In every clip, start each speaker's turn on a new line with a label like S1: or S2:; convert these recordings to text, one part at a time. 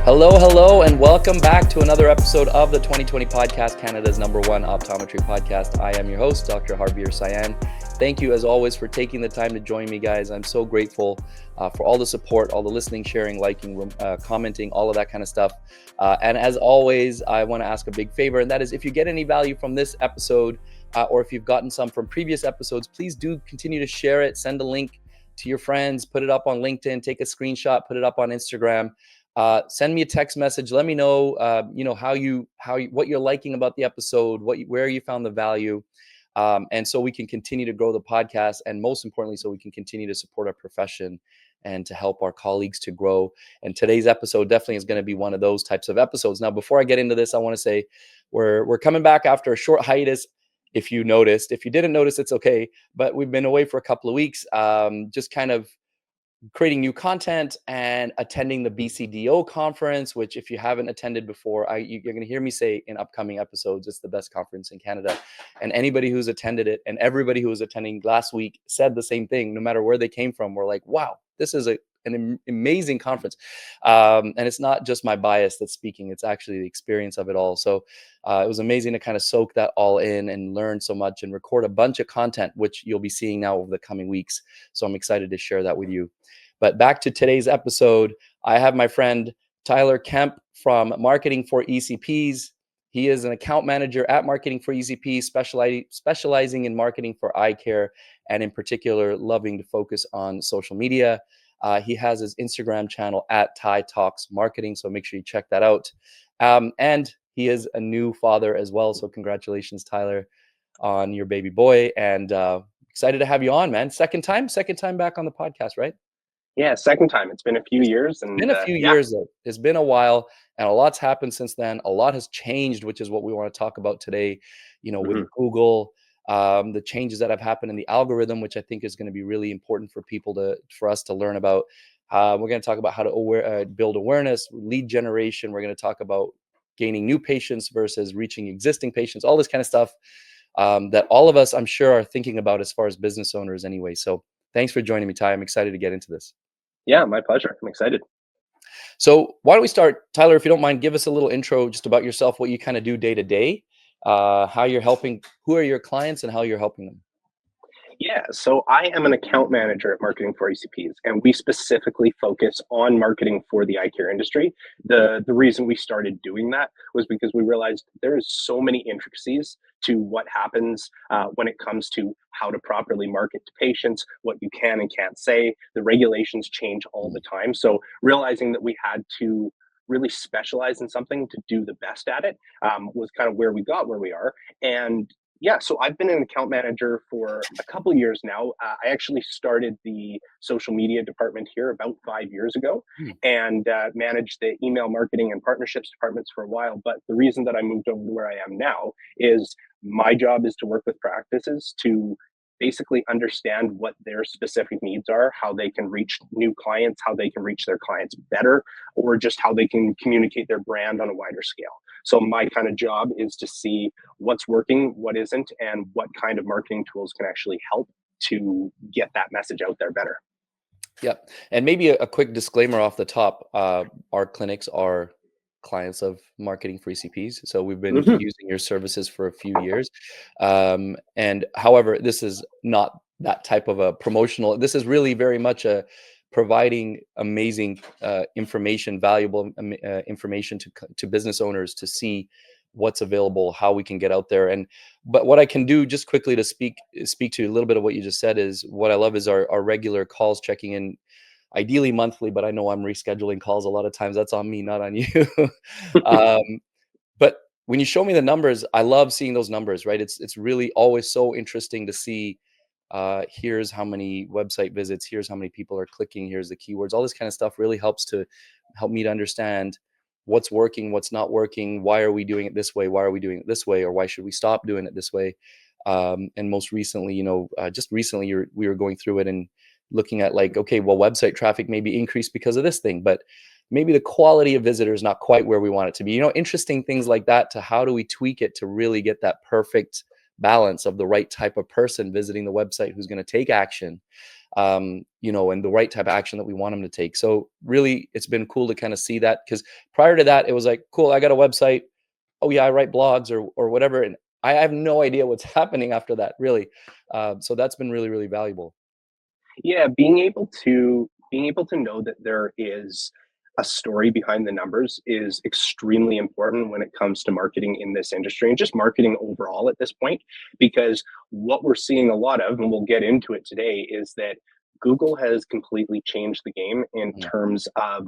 S1: Hello, and welcome back to another episode of the 2020 podcast, Canada's #1 optometry podcast. I am your host, Dr. Harbir Sayan. Thank you, as always, for taking the time to join me, guys. I'm so grateful for all the support, all the listening, sharing, liking, commenting, all of that kind of stuff. And as always, I want to ask a big favor, and that is if you get any value from this episode, or if you've gotten some from previous episodes, please do continue to share it. Send a link to your friends, put it up on LinkedIn, take a screenshot, put it up on Instagram. Send me a text message. Let me know, what you're liking about the episode, where you found the value, and so we can continue to grow the podcast, and most importantly, so we can continue to support our profession and to help our colleagues to grow. And today's episode definitely is going to be one of those types of episodes. Now, before I get into this, I want to say we're coming back after a short hiatus. If you noticed, if you didn't notice, it's okay. But we've been away for a couple of weeks, just kind of creating new content and attending the BCDO conference, which if you haven't attended before, you're going to hear me say in upcoming episodes, it's the best conference in Canada. And anybody who's attended it and everybody who was attending last week said the same thing, no matter where they came from. We're like, wow, this is an amazing conference. And it's not just my bias that's speaking, it's actually the experience of it all. So it was amazing to kind of soak that all in and learn so much and record a bunch of content, which you'll be seeing now over the coming weeks. So I'm excited to share that with you. But back to today's episode, I have my friend Tyler Kemp from Marketing for ECPs. He is an account manager at Marketing for ECPs, specializing in marketing for eye care, and in particular, loving to focus on social media. He has his Instagram channel at TyTalksMarketing, so make sure you check that out. And he is a new father as well, so congratulations, Tyler, on your baby boy. And excited to have you on, man. Second time back on the podcast, right?
S2: Yeah, second time. It's been a few years, and
S1: Been a few years though. It's been a while, and a lot's happened since then. A lot has changed, which is what we want to talk about today. With Google, the changes that have happened in the algorithm, which I think is going to be really important for us to learn about. We're going to talk about how to build awareness, lead generation. We're going to talk about gaining new patients versus reaching existing patients. All this kind of stuff that all of us, I'm sure, are thinking about as far as business owners anyway. So thanks for joining me, Ty. I'm excited to get into this.
S2: Yeah, my pleasure. I'm excited.
S1: So why don't we start, Tyler, if you don't mind, give us a little intro just about yourself, what you kind of do day to day, how you're helping, who are your clients and how you're helping them.
S2: Yeah, so I am an account manager at Marketing for ECPs, and we specifically focus on marketing for the eye care industry. The reason we started doing that was because we realized there is so many intricacies to what happens when it comes to how to properly market to patients, what you can and can't say. The regulations change all the time. So realizing that we had to really specialize in something to do the best at it was kind of where we got where we are. And yeah, so I've been an account manager for a couple of years now. I actually started the social media department here about 5 years ago and managed the email marketing and partnerships departments for a while. But the reason that I moved over to where I am now is my job is to work with practices to basically understand what their specific needs are, how they can reach new clients, how they can reach their clients better, or just how they can communicate their brand on a wider scale. So my kind of job is to see what's working, what isn't, and what kind of marketing tools can actually help to get that message out there better.
S1: Yep. And maybe a quick disclaimer off the top. Our clinics are clients of Marketing for ECPs. So we've been using your services for a few years. And however, this is not that type of a promotional, this is really very much a providing amazing information, valuable information to business owners to see what's available, how we can get out there. But what I can do just quickly to speak to a little bit of what you just said is what I love is our regular calls, checking in, ideally monthly, but I know I'm rescheduling calls a lot of times. That's on me, not on you. But when you show me the numbers, I love seeing those numbers, right? It's really always so interesting to see, here's how many website visits, here's how many people are clicking, here's the keywords, all this kind of stuff really helps to help me to understand what's working, what's not working, why are we doing it this way, why are we doing it this way, or why should we stop doing it this way. And most recently, just recently we were going through it and looking at like, okay, well, website traffic may be increased because of this thing, but maybe the quality of visitors not quite where we want it to be. Interesting things like that, to how do we tweak it to really get that perfect balance of the right type of person visiting the website who's going to take action, and the right type of action that we want them to take. So really, it's been cool to kind of see that, because prior to that, it was like, cool, I got a website. Oh yeah, I write blogs or whatever, and I have no idea what's happening after that, really. So that's been really, really valuable.
S2: Yeah, being able to know that there is a story behind the numbers is extremely important when it comes to marketing in this industry and just marketing overall at this point. Because what we're seeing a lot of, and we'll get into it today, is that Google has completely changed the game in
S1: Mhm.
S2: terms of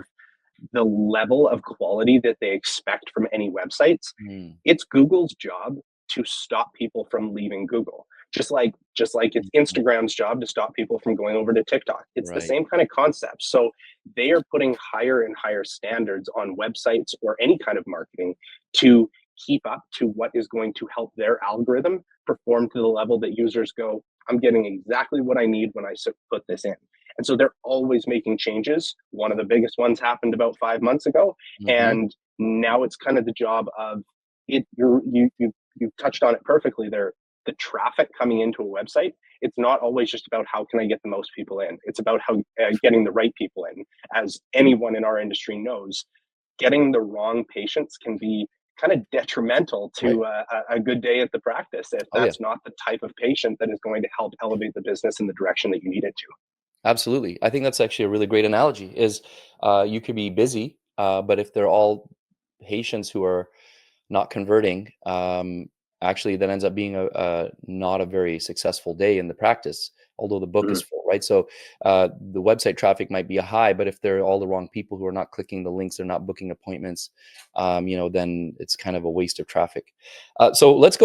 S2: the level of quality that they expect from any websites.
S1: Mm.
S2: It's Google's job to stop people from leaving Google. Just like it's
S1: Mhm.
S2: Instagram's job to stop people from going over to TikTok. It's the
S1: Right.
S2: same kind of concept. So they are putting higher and higher standards on websites or any kind of marketing to keep up to what is going to help their algorithm perform to the level that users go, I'm getting exactly what I need when I put this in. And so they're always making changes. One of the biggest ones happened about 5 months ago,
S1: Mhm.
S2: and now it's kind of the job of it. You touched on it perfectly there. The traffic coming into a website, it's not always just about how can I get the most people in. It's about how getting the right people in. As anyone in our industry knows, getting the wrong patients can be kind of detrimental
S1: Right.
S2: to a good day at the practice if
S1: Oh yeah.
S2: that's not the type of patient that is going to help elevate the business in the direction that you need it to.
S1: Absolutely. I think that's actually a really great analogy. Is you could be busy, but if they're all patients who are not converting, actually that ends up being a not a very successful day in the practice, although the book
S2: Mhm.
S1: is full, right? So the website traffic might be a high, but if they're all the wrong people who are not clicking the links, they're not booking appointments, then it's kind of a waste of traffic. So let's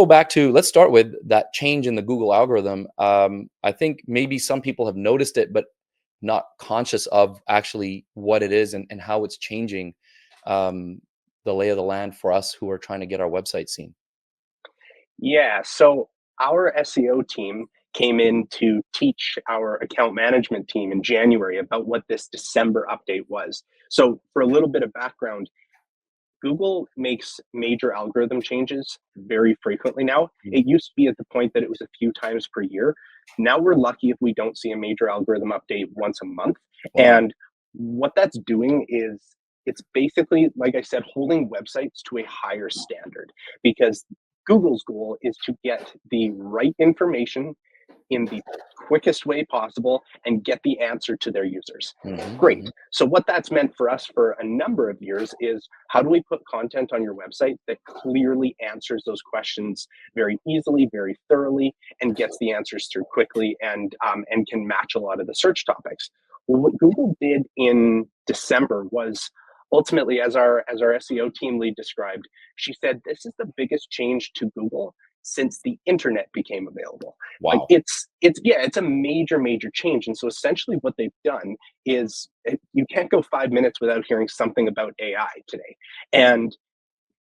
S1: start with that change in the Google algorithm. I think maybe some people have noticed it, but not conscious of actually what it is and how it's changing um, the lay of the land for us who are trying to get our website seen.
S2: Yeah, so our SEO team came in to teach our account management team in January about what this December update was. So, for a little bit of background, Google makes major algorithm changes very frequently now.
S1: Mm.
S2: It used to be at the point that it was a few times per year. Now we're lucky if we don't see a major algorithm update once a month.
S1: Wow.
S2: And what that's doing is it's basically, like I said, holding websites to a higher standard because Google's goal is to get the right information in the quickest way possible and get the answer to their users.
S1: Hmm.
S2: Great.
S1: Hmm.
S2: So, what that's meant for us for a number of years is how do we put content on your website that clearly answers those questions very easily, very thoroughly, and gets the answers through quickly and can match a lot of the search topics. Well, what Google did in December was ultimately, as our SEO team lead described, she said this is the biggest change to Google since the internet became available. Like
S1: Wow.
S2: it's a major change. And so essentially what they've done is you can't go 5 minutes without hearing something about AI today. And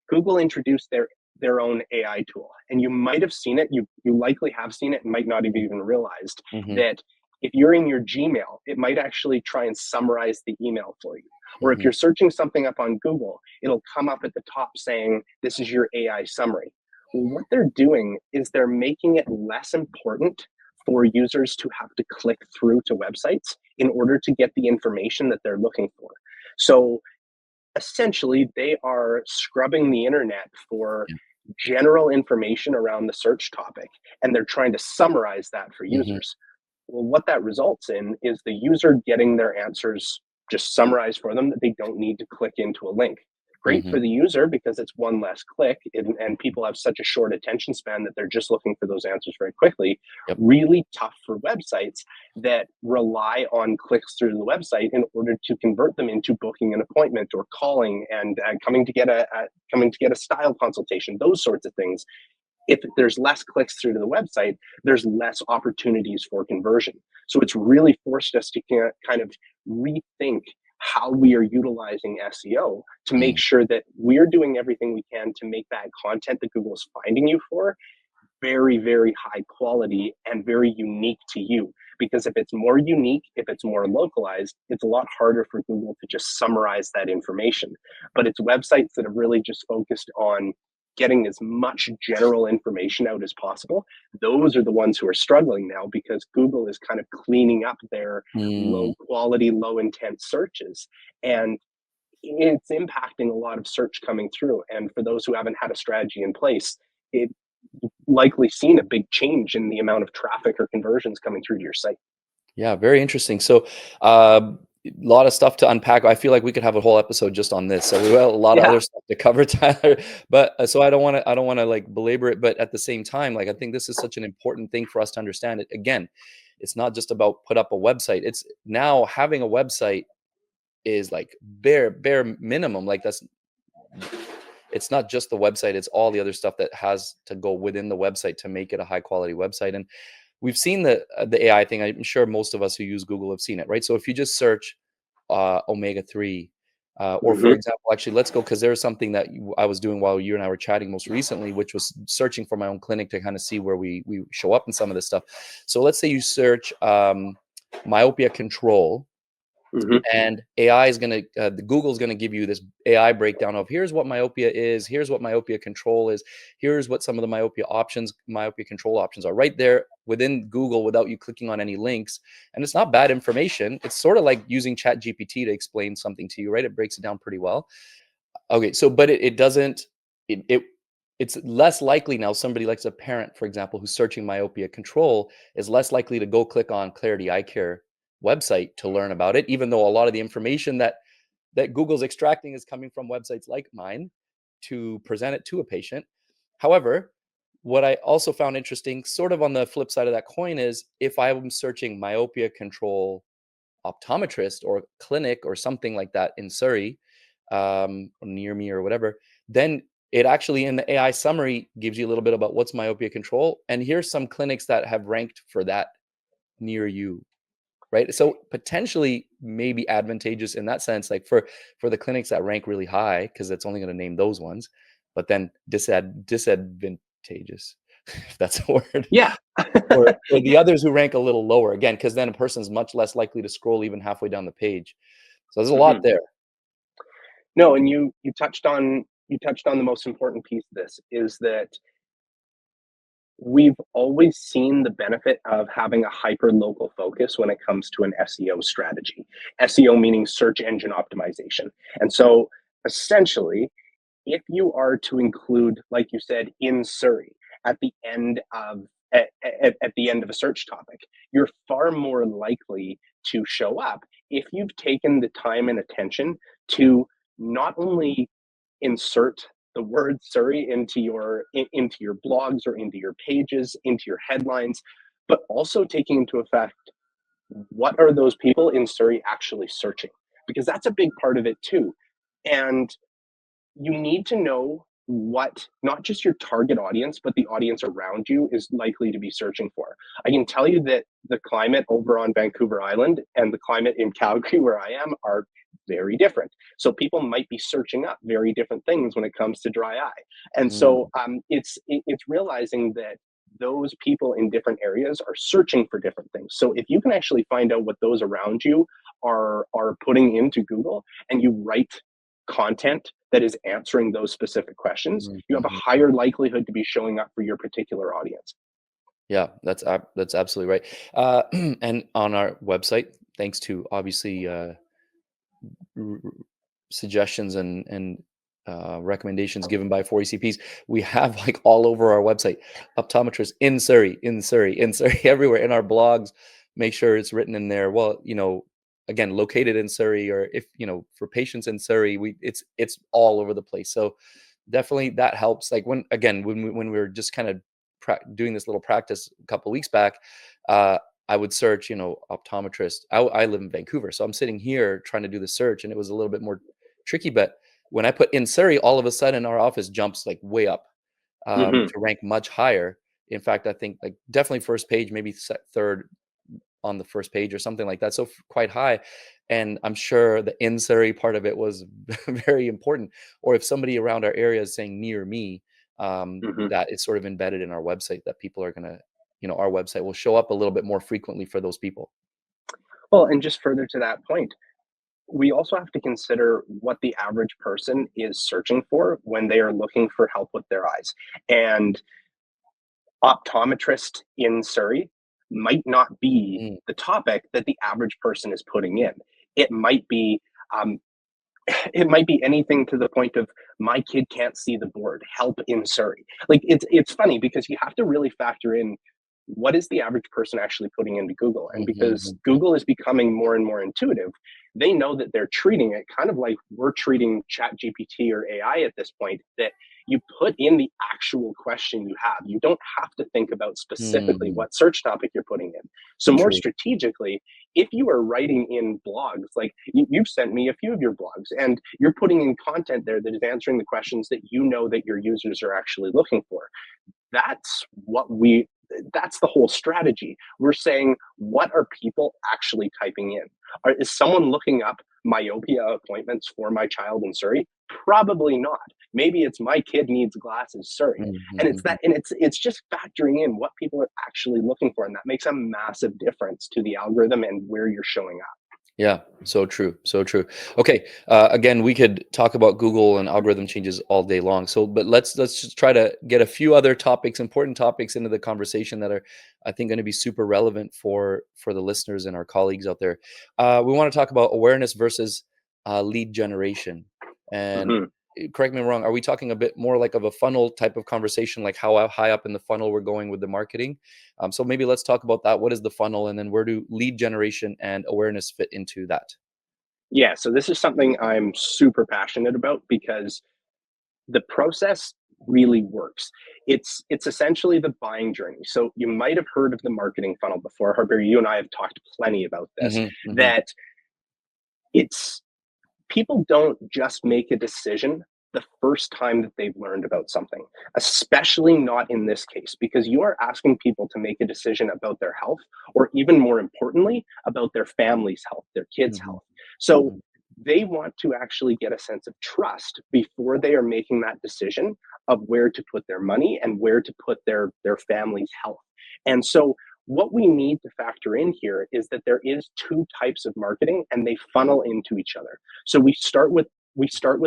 S2: Google introduced their own AI tool, and you might have seen it. You likely have seen it, and might not have even realized
S1: Hmm.
S2: that if you're in your Gmail, it might actually try and summarize the email for you. Or if
S1: Hmm.
S2: you're searching something up on Google, it'll come up at the top saying, "This is your AI summary." Well, what they're doing is they're making it less important for users to have to click through to websites in order to get the information that they're looking for. So essentially they are scrubbing the internet for
S1: Yeah.
S2: general information around the search topic, and they're trying to summarize that for
S1: Hmm.
S2: users. Well, what that results in is the user getting their answers just summarized for them that they don't need to click into a link. Great
S1: Hmm.
S2: for the user because it's one less click, and people have such a short attention span that they're just looking for those answers very quickly.
S1: Yep.
S2: Really tough for websites that rely on clicks through the website in order to convert them into booking an appointment or calling and coming to get a style consultation, those sorts of things. If there's less clicks through to the website, there's less opportunities for conversion. So it's really forced us to kind of rethink how we are utilizing SEO to make
S1: Mm.
S2: sure that we're doing everything we can to make that content that Google's finding you for very high quality and very unique to you. Because if it's more unique, if it's more localized, it's a lot harder for Google to just summarize that information. But it's websites that have really just focused on getting as much general information out as possible, those are the ones who are struggling now because Google is kind of cleaning up their
S1: Mm.
S2: low quality, low intent searches. And it's impacting a lot of search coming through. And for those who haven't had a strategy in place, it likely seen a big change in the amount of traffic or conversions coming through to your site.
S1: Yeah, very interesting. So, a lot of stuff to unpack. I feel like we could have a whole episode just on this. So we have a lot of
S2: Yeah.
S1: other stuff to cover, Tyler. But so I don't want to like belabor it. But at the same time, like I think this is such an important thing for us to understand. It again, it's not just about put up a website. It's now having a website is like bare minimum. Like that's it's not just the website. It's all the other stuff that has to go within the website to make it a high quality website. And we've seen the AI thing. I'm sure most of us who use Google have seen it, right? So if you just search omega-3, or for
S2: Hmm.
S1: example, actually, let's go because there's something that I was doing while you and I were chatting most recently, which was searching for my own clinic to kind of see where we show up in some of this stuff. So let's say you search myopia control,
S2: Hmm.
S1: and AI is going to the Google's going to give you this AI breakdown of here's what myopia is, here's what myopia control is, here's what some of the myopia control options are right there within Google without you clicking on any links. And it's not bad information. It's sort of like using Chat GPT to explain something to you, right? It breaks it down pretty well. Okay, so but it doesn't it it's less likely now somebody like a parent, for example, who's searching myopia control is less likely to go click on Clarity Eye Care website to learn about it, even though a lot of the information that Google's extracting is coming from websites like mine to present it to a patient. However, what I also found interesting, sort of on the flip side of that coin, is if I'm searching myopia control optometrist or clinic or something like that in Surrey, near me or whatever, then it actually in the AI summary gives you a little bit about what's myopia control. And here's some clinics that have ranked for that near you, right? So potentially maybe advantageous in that sense, like for the clinics that rank really high, because it's only going to name those ones, but then disadvantageous, if that's a word,
S2: Yeah.
S1: for the others who rank a little lower again, because then a person's much less likely to scroll even halfway down the page. So there's a lot
S2: Hmm.
S1: there.
S2: No, and you touched on the most important piece of this is that we've always seen the benefit of having a hyper local focus when it comes to an SEO strategy. SEO meaning search engine optimization. And so essentially, if you are to include, like you said, in Surrey at the end of at the end of a search topic, you're far more likely to show up if you've taken the time and attention to not only insert the word Surrey into your blogs or into your pages, into your headlines, but also taking into effect what are those people in Surrey actually searching? Because that's a big part of it too. And you need to know what not just your target audience, but the audience around you is likely to be searching for. I can tell you that the climate over on Vancouver Island and the climate in Calgary, where I am, are very different. So people might be searching up very different things when it comes to dry eye. And
S1: Mm,
S2: so it's realizing that those people in different areas are searching for different things. So if you can actually find out what those around you are putting into Google and you write content that is answering those specific questions, you have a
S1: mhm.
S2: higher likelihood to be showing up for your particular audience.
S1: Yeah, that's absolutely right. And on our website, thanks to obviously r- r- suggestions and recommendations given by 4ECPs, we have like all over our website, optometrists in Surrey, in Surrey, everywhere in our blogs. Make sure it's written in there. Well, again, located in Surrey, or if for patients in Surrey, it's all over the place. So definitely that helps. Like when we were just kind of doing this little practice a couple of weeks back, uh, I would search, optometrist. I live in Vancouver, so I'm sitting here trying to do the search, and it was a little bit more tricky. But when I put in Surrey, all of a sudden our office jumps like way up,
S2: Hmm.
S1: to rank much higher. In fact, I think like definitely first page, maybe third on the first page or something like that. So quite high. And I'm sure the in Surrey part of it was very important. Or if somebody around our area is saying near me,
S2: Hmm.
S1: that is sort of embedded in our website that people are going to, our website will show up a little bit more frequently for those people.
S2: Well, and just further to that point, we also have to consider what the average person is searching for when they are looking for help with their eyes. And optometrist in Surrey might not be
S1: Mm,
S2: the topic that the average person is putting in. It might be um, it might be anything to the point of my kid can't see the board, help in Surrey. Like it's funny because you have to really factor in what is the average person actually putting into Google. And because
S1: mhm, mhm,
S2: Google is becoming more and more intuitive, they know that they're treating it kind of like we're treating Chat GPT or AI at this point, that you put in the actual question you have. You don't have to think about specifically
S1: mm,
S2: what search topic you're putting in. So more
S1: true.
S2: strategically, if you are writing in blogs, like you've sent me a few of your blogs, and you're putting in content there that is answering the questions that you know that your users are actually looking for, that's what we that's the whole strategy. We're saying, what are people actually typing in? Is someone looking up myopia appointments for my child in Surrey? Probably not. Maybe it's my kid needs glasses, Surrey.
S1: Mhm,
S2: And it's
S1: mhm.
S2: that, and it's just factoring in what people are actually looking for, and that makes a massive difference to the algorithm and where you're showing up.
S1: Yeah, so true, so true. Okay, again, we could talk about Google and algorithm changes all day long. So, but let's just try to get a few other topics, important topics, into the conversation that are, I think, going to be super relevant for the listeners and our colleagues out there. We want to talk about awareness versus lead generation. And
S2: Mhm.
S1: correct me if I'm wrong. Are we talking a bit more like of a funnel type of conversation, like how high up in the funnel we're going with the marketing? So maybe let's talk about that. What is the funnel, and then where do lead generation and awareness fit into that?
S2: Yeah, so this is something I'm super passionate about because the process really works. It's essentially the buying journey. So you might have heard of the marketing funnel before. Harper, you and I have talked plenty about this.
S1: Hmm, hmm.
S2: That it's people don't just make a decision the first time that they've learned about something, especially not in this case, because you are asking people to make a decision about their health, or even more importantly, about their family's health, their kids'
S1: Hmm,
S2: health. So
S1: hmm.
S2: they want to actually get a sense of trust before they are making that decision of where to put their money and where to put their family's health. And so what we need to factor in here is that there is two types of marketing and they funnel into each other. So we start with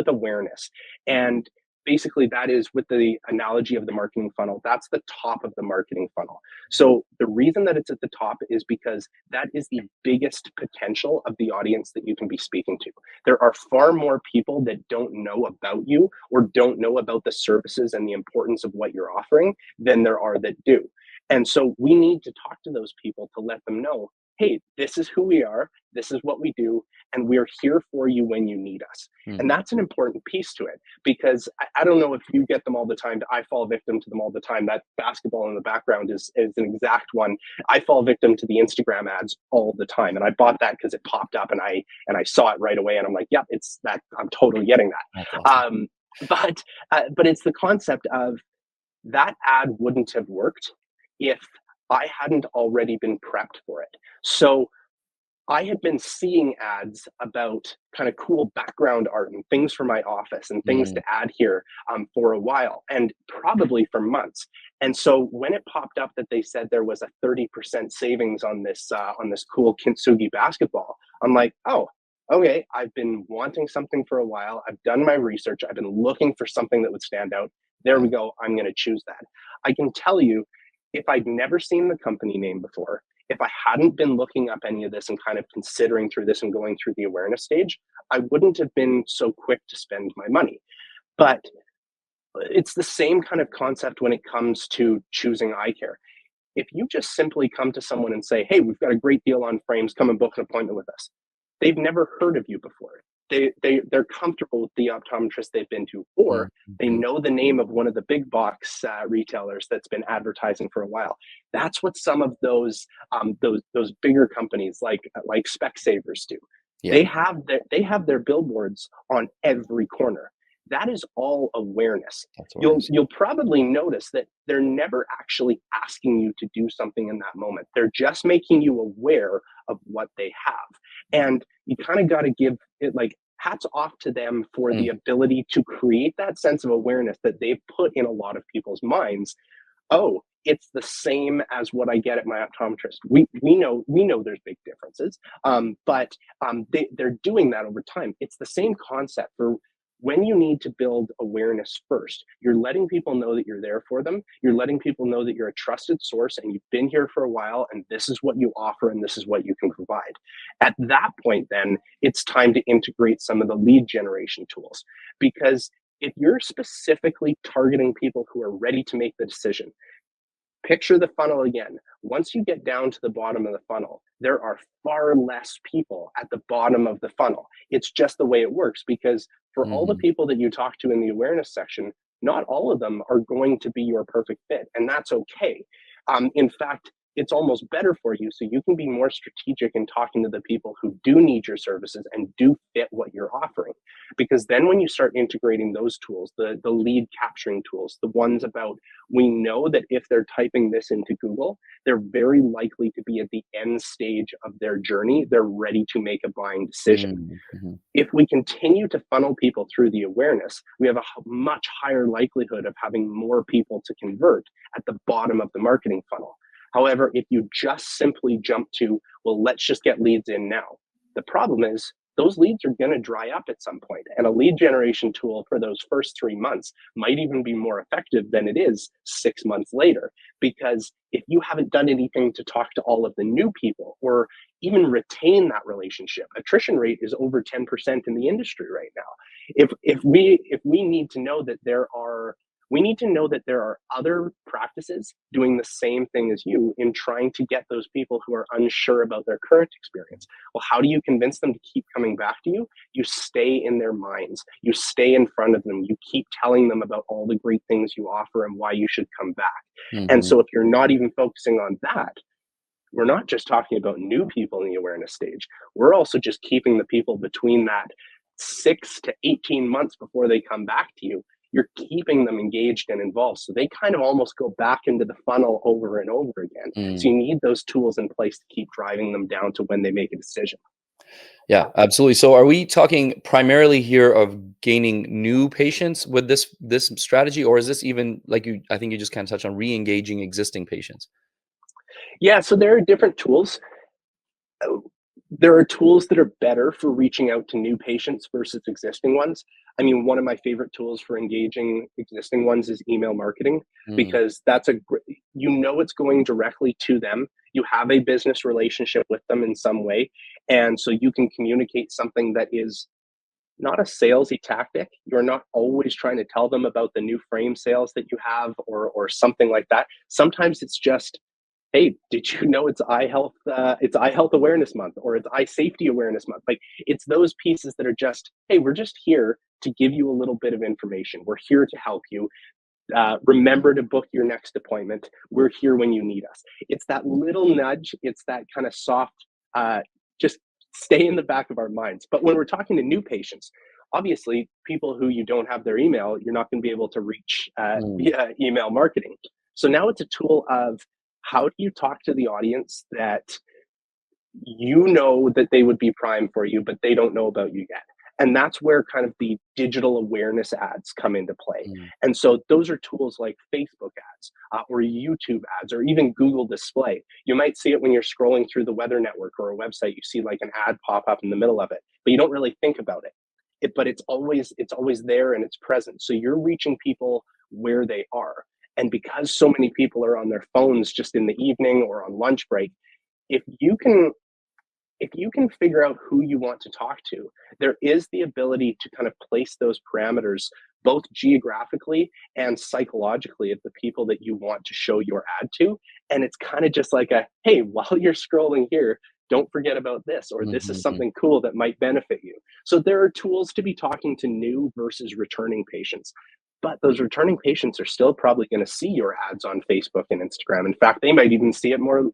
S2: awareness, and basically that is with the analogy of the marketing funnel. That's the top of the marketing funnel. So the reason that it's at the top is because that is the biggest potential of the audience that you can be speaking to. There are far more people that don't know about you or don't know about the services and the importance of what you're offering than there are that do. And so we need to talk to those people to let them know, hey, this is who we are, this is what we do, and we're here for you when you need us. And
S1: Hmm.
S2: that's an important piece to it, because I don't know if you get them all the time. I fall victim to them all the time. That basketball in the background is an exact one. I fall victim to the Instagram ads all the time. And I bought that because it popped up, and I saw it right away. And I'm like, yep, it's that. I'm totally getting
S1: That's
S2: that.
S1: awesome.
S2: But it's the concept of that ad wouldn't have worked if I hadn't already been prepped for it. So I had been seeing ads about kind of cool background art and things for my office and things
S1: Mm,
S2: to add here for a while, and probably for months. And so when it popped up that they said there was a 30% savings on this cool Kintsugi basketball, I'm like, oh, okay. I've been wanting something for a while. I've done my research. I've been looking for something that would stand out. There
S1: yeah.
S2: we go. I'm going to choose that. I can tell you, if I'd never seen the company name before, if I hadn't been looking up any of this and kind of considering through this and going through the awareness stage, I wouldn't have been so quick to spend my money. But it's the same kind of concept when it comes to choosing eye care. If you just simply come to someone and say, hey, we've got a great deal on frames, come and book an appointment with us, they've never heard of you before. They're comfortable with the optometrist they've been to,
S1: Mm,
S2: or they
S1: mhm.
S2: know the name of one of the big box retailers that's been advertising for a while. That's what some of those bigger companies like Specsavers do.
S1: Yeah,
S2: They have their billboards on every corner. That is all awareness.
S1: that's
S2: You'll
S1: awareness.
S2: you'll probably notice that they're never actually asking you to do something in that moment. They're just making you aware of what they have. And you kind of got to give it, like, hats off to them for
S1: Mm,
S2: the ability to create that sense of awareness that they've put in a lot of people's minds. Oh, it's the same as what I get at my optometrist. We know there's big differences, they're doing that over time. It's the same concept for when you need to build awareness first. You're letting people know that you're there for them. You're letting people know that you're a trusted source and you've been here for a while and this is what you offer and this is what you can provide. At that point, then it's time to integrate some of the lead generation tools, because if you're specifically targeting people who are ready to make the decision, picture the funnel again. Once you get down to the bottom of the funnel, there are far less people at the bottom of the funnel. It's just the way it works, because for all the
S1: Mhm.
S2: people that you talk to in the awareness section, not all of them are going to be your perfect fit, and that's okay. In fact, it's almost better for you, so you can be more strategic in talking to the people who do need your services and do fit what you're offering. Because then when you start integrating those tools, the lead capturing tools, the ones about, we know that if they're typing this into Google, they're very likely to be at the end stage of their journey. They're ready to make a buying decision.
S1: Mm, mhm.
S2: If we continue to funnel people through the awareness, we have a much higher likelihood of having more people to convert at the bottom of the marketing funnel. However, if you just simply jump to, well, let's just get leads in now, the problem is those leads are going to dry up at some point. And a lead generation tool for those first 3 months might even be more effective than it is 6 months later. Because if you haven't done anything to talk to all of the new people or even retain that relationship, attrition rate is over 10% in the industry right now. If we need to know that we need to know that there are other practices doing the same thing as you in trying to get those people who are unsure about their current experience. Well, how do you convince them to keep coming back to you? You stay in their minds. You stay in front of them. You keep telling them about all the great things you offer and why you should come back. And
S1: Mhm.
S2: so if you're not even focusing on that, we're not just talking about new people in the awareness stage. We're also just keeping the people between that 6 to 18 months before they come back to you. You're keeping them engaged and involved. So they kind of almost go back into the funnel over and over again. So
S1: Mm.
S2: you need those tools in place to keep driving them down to when they make a decision.
S1: Yeah, absolutely. So are we talking primarily here of gaining new patients with this strategy, or is this even like I think you just kind of touched on re-engaging existing patients?
S2: Yeah, so there are different tools. uh, there are tools that are better for reaching out to new patients versus existing ones. I mean, one of my favorite tools for engaging existing ones is email marketing,
S1: Mm,
S2: because it's going directly to them. You have a business relationship with them in some way, and so you can communicate something that is not a salesy tactic. You're not always trying to tell them about the new frame sales that you have, or something like that. Sometimes it's just, hey, did you know it's eye health? It's eye health awareness month, or it's eye safety awareness month. Like, it's those pieces that are just, hey, we're just here to give you a little bit of information. We're here to help you. Remember to book your next appointment. We're here when you need us. It's that little nudge. It's that kind of soft, just stay in the back of our minds. But when we're talking to new patients, obviously, people who you don't have their email, you're not going to be able to reach
S1: mm,
S2: via email marketing. So now it's a tool of, how do you talk to the audience that you know that they would be prime for you, but they don't know about you yet? And that's where kind of the digital awareness ads come into play.
S1: mm,
S2: And so those are tools like Facebook ads, or YouTube ads, or even Google display. You might see it when you're scrolling through the Weather Network or a website. You see like an ad pop up in the middle of it, but you don't really think about it. But it's always there and it's present. So you're reaching people where they are. And because so many people are on their phones just in the evening or on lunch break, if you can if you can figure out who you want to talk to, there is the ability to kind of place those parameters both geographically and psychologically of the people that you want to show your ad to. And it's kind of just like a, hey, while you're scrolling here, don't forget about this, or this is
S1: mhm,
S2: something cool that might benefit you. So there are tools to be talking to new versus returning patients. But those returning patients are still probably going to see your ads on Facebook and Instagram. In fact, they might even see it more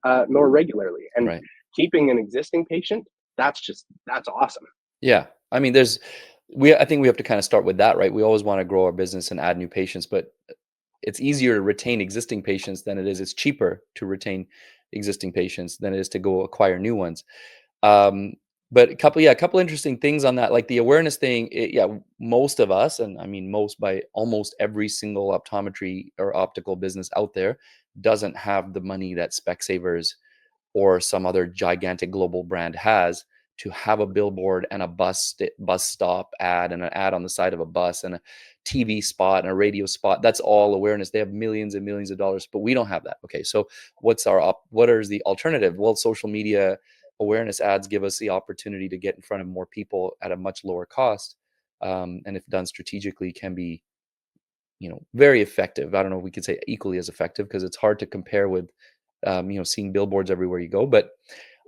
S2: regularly. And
S1: right.
S2: keeping an existing patient, that's awesome.
S1: Yeah. I mean, I think we have to kind of start with that, right? We always want to grow our business and add new patients, but it's easier to retain existing patients than it's cheaper to retain existing patients than it is to go acquire new ones. Um, but a couple interesting things on that, like the awareness thing. Yeah, most of us, and I mean most by almost every single optometry or optical business out there, doesn't have the money that Specsavers or some other gigantic global brand has to have a billboard and a bus stop ad and an ad on the side of a bus and a TV spot and a radio spot. That's all awareness. They have millions and millions of dollars, but we don't have that. Okay, so what is the alternative? Well, social media awareness ads give us the opportunity to get in front of more people at a much lower cost, and if done strategically, can be very effective. I don't know if we could say equally as effective because it's hard to compare with seeing billboards everywhere you go. But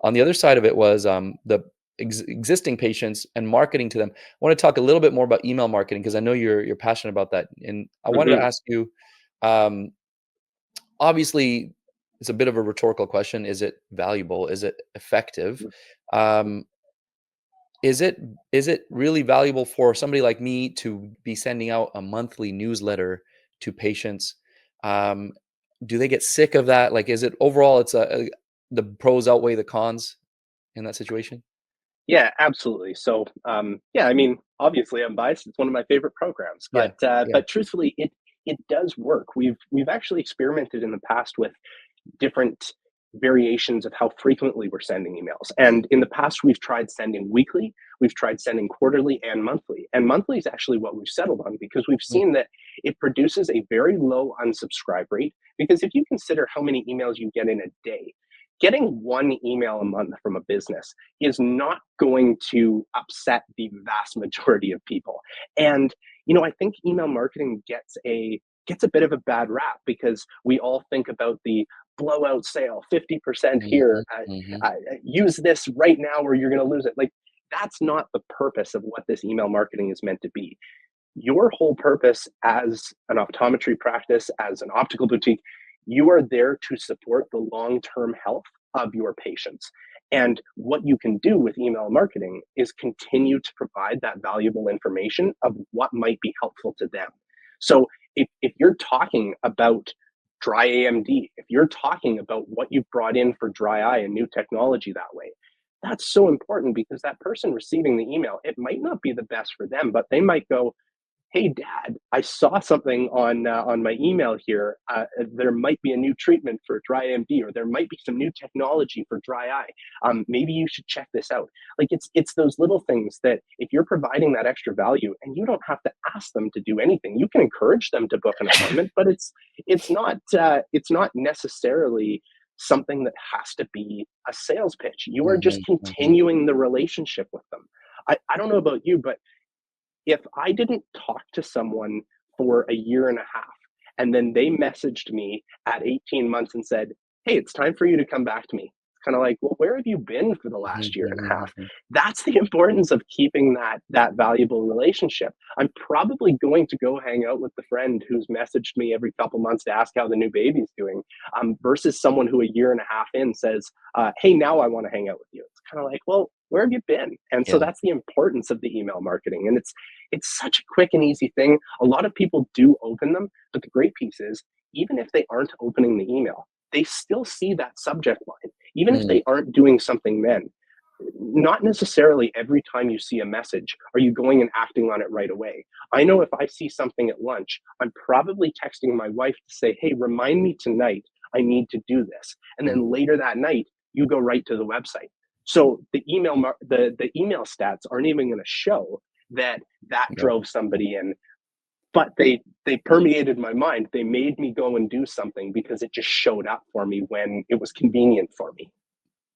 S1: on the other side of it was the existing patients and marketing to them. I want to talk a little bit more about email marketing because I know you're passionate about that, and I wanted to
S2: Hmm.
S1: ask you. Um, Obviously, it's a bit of a rhetorical question. Is it valuable? Is it effective? Um, is it is it really valuable for somebody like me to be sending out a monthly newsletter to patients? Um, do they get sick of that? Like, is it overall, the pros outweigh the cons in that situation?
S2: Yeah, absolutely. So, yeah, I mean, obviously, I'm biased. It's one of my favorite programs,
S1: Yeah, yeah.
S2: but truthfully, it does work. We've actually experimented in the past with different variations of how frequently we're sending emails. And in the past, we've tried sending weekly, we've tried sending quarterly and monthly. And monthly is actually what we've settled on because we've
S1: Mm,
S2: seen that it produces a very low unsubscribe rate. Because if you consider how many emails you get in a day, getting one email a month from a business is not going to upset the vast majority of people. And I think email marketing gets a bit of a bad rap because we all think about the blowout sale, 50%
S1: mhm,
S2: here.
S1: mhm,
S2: Use this right now or you're going to lose it. Like, that's not the purpose of what this email marketing is meant to be. Your whole purpose as an optometry practice, as an optical boutique, you are there to support the long term health of your patients. And what you can do with email marketing is continue to provide that valuable information of what might be helpful to them. So if you're talking about dry AMD, if you're talking about what you've brought in for dry eye and new technology that way, that's so important because that person receiving the email, it might not be the best for them, but they might go, "Hey, Dad, I saw something on my email here. There might be a new treatment for dry AMD, or there might be some new technology for dry eye. Maybe you should check this out." Like, it's those little things that if you're providing that extra value, and you don't have to ask them to do anything, you can encourage them to book an appointment, but it's not necessarily something that has to be a sales pitch. You are just
S1: mhm, mhm,
S2: continuing the relationship with them. I don't know about you, but if I didn't talk to someone for a year and a half and then they messaged me at 18 months and said, "Hey, it's time for you to come back to me." It's kind of like, well, where have you been for the
S1: mhm,
S2: last year and a
S1: mhm,
S2: half?
S1: mhm.
S2: That's the importance of keeping that valuable relationship. I'm probably going to go hang out with the friend who's messaged me every couple months to ask how the new baby's doing, versus someone who a year and a half in says, "Hey, now I want to hang out with you." It's kind of like, well, where have you been? And so
S1: Yeah.
S2: that's the importance of the email marketing. And it's such a quick and easy thing. A lot of people do open them, but the great piece is, even if they aren't opening the email, they still see that subject line. Even if
S1: Mm,
S2: they aren't doing something then, not necessarily every time you see a message are you going and acting on it right away. I know if I see something at lunch, I'm probably texting my wife to say, "Hey, remind me tonight I need to do this." And
S1: mm,
S2: then later that night, you go right to the website. So the email stats aren't even going to show that
S1: yeah.
S2: drove somebody in, but they permeated my mind. They made me go and do something because it just showed up for me when it was convenient for me.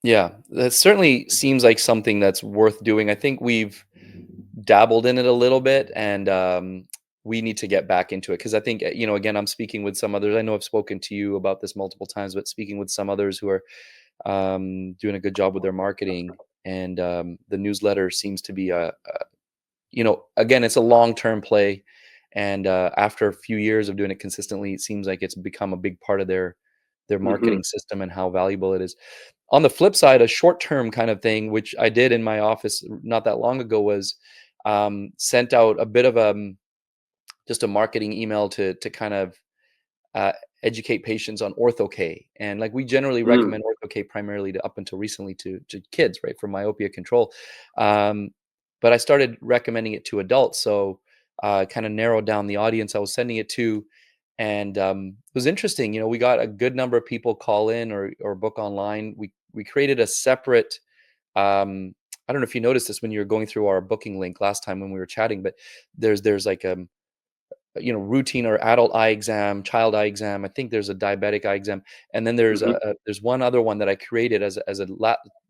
S1: Yeah, that certainly seems like something that's worth doing. I think we've dabbled in it a little bit, and we need to get back into it because I think, again, I'm speaking with some others. I know I've spoken to you about this multiple times, but speaking with some others who are doing a good job with their marketing, and the newsletter seems to be again, it's a long-term play, and after a few years of doing it consistently, it seems like it's become a big part of their
S2: Hmm.
S1: marketing system and how valuable it is. On the flip side, a short-term kind of thing, which I did in my office not that long ago, was sent out a bit of just a marketing email to kind of uh, educate patients on ortho-K. And like we generally
S2: Mm.
S1: recommend ortho-K primarily to, up until recently, to kids, right, for myopia control. Um, but I started recommending it to adults, so kind of narrowed down the audience I was sending it to, And it was interesting. We got a good number of people call in or book online. We created a separate. I don't know if you noticed this when you were going through our booking link last time when we were chatting, but there's like routine or adult eye exam, child eye exam. I think there's a diabetic eye exam, and then
S2: Hmm.
S1: there's one other one that I created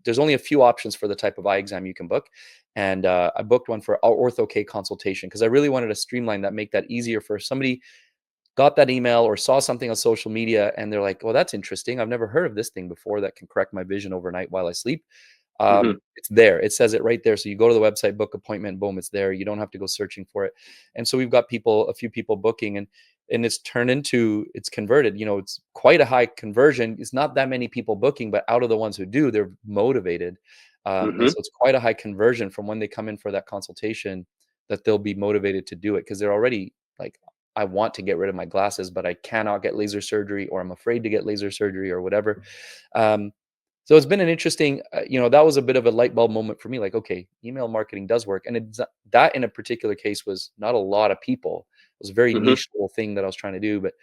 S1: there's only a few options for the type of eye exam you can book, and I booked one for ortho-K consultation because I really wanted to streamline that, make that easier for somebody got that email or saw something on social media and they're like, well, that's interesting. I've never heard of this thing before that can correct my vision overnight while I sleep.
S2: Hmm.
S1: It's there. It says it right there. So you go to the website, book appointment, boom, it's there. You don't have to go searching for it. And so we've got a few people booking, and it's converted. It's quite a high conversion. It's not that many people booking, but out of the ones who do, they're motivated. And
S2: Hmm.
S1: so it's quite a high conversion from when they come in for that consultation that they'll be motivated to do it because they're already like, I want to get rid of my glasses, but I cannot get laser surgery, or I'm afraid to get laser surgery, or whatever. Um, so it's been an interesting, that was a bit of a light bulb moment for me. Like, okay, email marketing does work, and that in a particular case was not a lot of people. It was a very
S2: Hmm.
S1: niche little thing that I was trying to do. But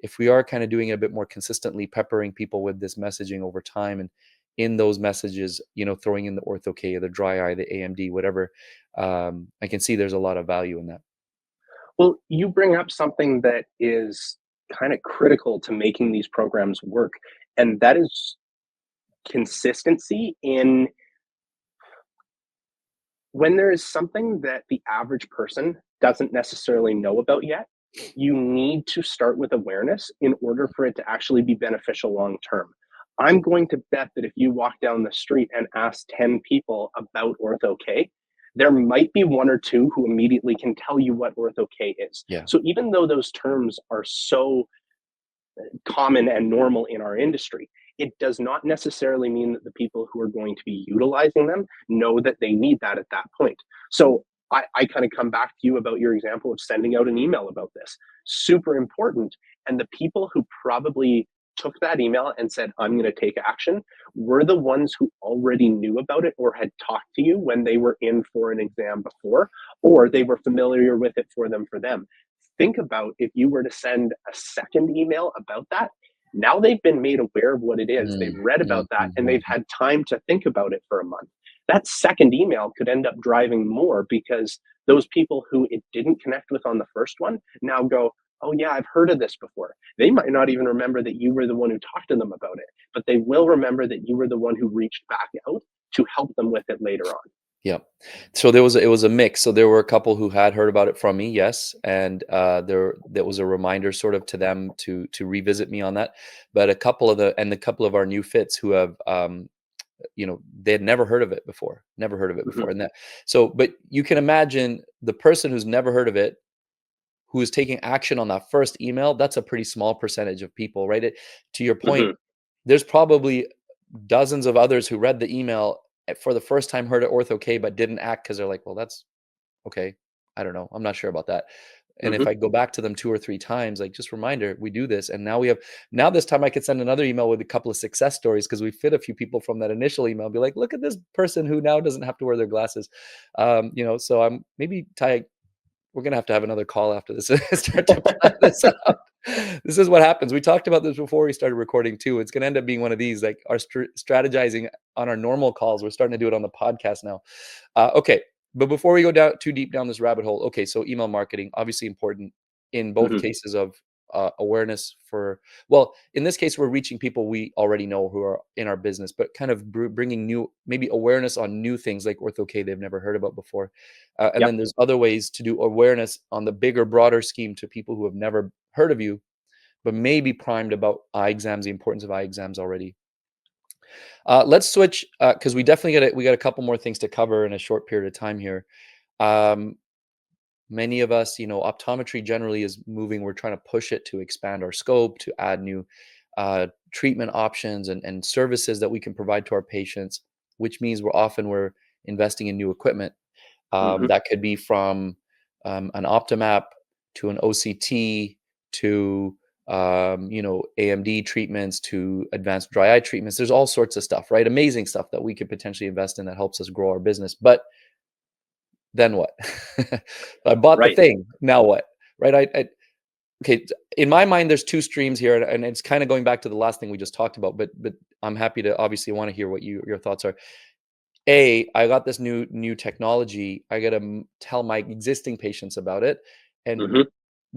S1: if we are kind of doing it a bit more consistently, peppering people with this messaging over time, and in those messages, throwing in the ortho-K, the dry eye, the AMD, whatever, I can see there's a lot of value in that.
S2: Well, you bring up something that is kind of critical to making these programs work, and that is consistency in when there is something that the average person doesn't necessarily know about yet. You need to start with awareness in order for it to actually be beneficial long term. I'm going to bet that if you walk down the street and ask 10 people about ortho-K, there might be one or two who immediately can tell you what ortho-K is.
S1: Yeah.
S2: So even though those terms are so common and normal in our industry, it does not necessarily mean that the people who are going to be utilizing them know that they need that at that point. So I kind of come back to you about your example of sending out an email about this. Super important. And the people who probably took that email and said, I'm going to take action, were the ones who already knew about it or had talked to you when they were in for an exam before, or they were familiar with it for them. Think about if you were to send a second email about that. Now they've been made aware of what it is. They've
S1: Mm,
S2: read
S1: mm,
S2: about that and they've
S1: mhm.
S2: had time to think about it for a month. That second email could end up driving more because those people who it didn't connect with on the first one now go, oh, yeah, I've heard of this before. They might not even remember that you were the one who talked to them about it, but they will remember that you were the one who reached back out to help them with it later on.
S1: Yep. So it was a mix. So there were a couple who had heard about it from me, yes, and there was a reminder sort of to them to revisit me on that. But a couple of our new fits who have they had never heard of it before, never heard of it
S2: Mhm.
S1: before, and that but you can imagine the person who's never heard of it who is taking action on that first email. That's a pretty small percentage of people, right? To your point,
S2: Mhm.
S1: there's probably dozens of others who read the email for the first time, heard of ortho-K, but didn't act because they're like, well, that's okay. I don't know. I'm not sure about that. And if
S2: Mhm.
S1: I go back to them 2 or 3 times, like, just reminder, we do this. And now this time I could send another email with a couple of success stories because we fit a few people from that initial email, be like, look at this person who now doesn't have to wear their glasses. So I'm maybe Ty, we're gonna have to have another call after this and start to plan this out. This is what happens. We talked about this before we started recording too. It's gonna end up being one of these, like our strategizing on our normal calls. We're starting to do it on the podcast now. Okay, but before we go down too deep down this rabbit hole, okay, so email marketing obviously important in both
S2: Mhm.
S1: cases of awareness for. Well, in this case, we're reaching people we already know who are in our business, but kind of bringing new, maybe awareness on new things like ortho-K they've never heard about before. And
S2: Yep.
S1: then there's other ways to do awareness on the bigger, broader scheme to people who have never heard of you, but may be primed about eye exams, the importance of eye exams already. Let's switch because we got a couple more things to cover in a short period of time here. Um, Many of us, optometry generally is moving. We're trying to push it to expand our scope, to add new treatment options and services that we can provide to our patients, which means we're investing in new equipment.
S2: Mhm.
S1: That could be from an Optimap to an OCT to AMD treatments to advanced dry eye treatments. There's all sorts of stuff, right? Amazing stuff that we could potentially invest in that helps us grow our business. But then what? I bought the
S2: Right.
S1: thing. Now what? Right? okay, in my mind, there's two streams here, and it's kind of going back to the last thing we just talked about. But I'm happy to obviously want to hear what your thoughts are. A, I got this new technology. I got to tell my existing patients about it, and
S2: Hmm.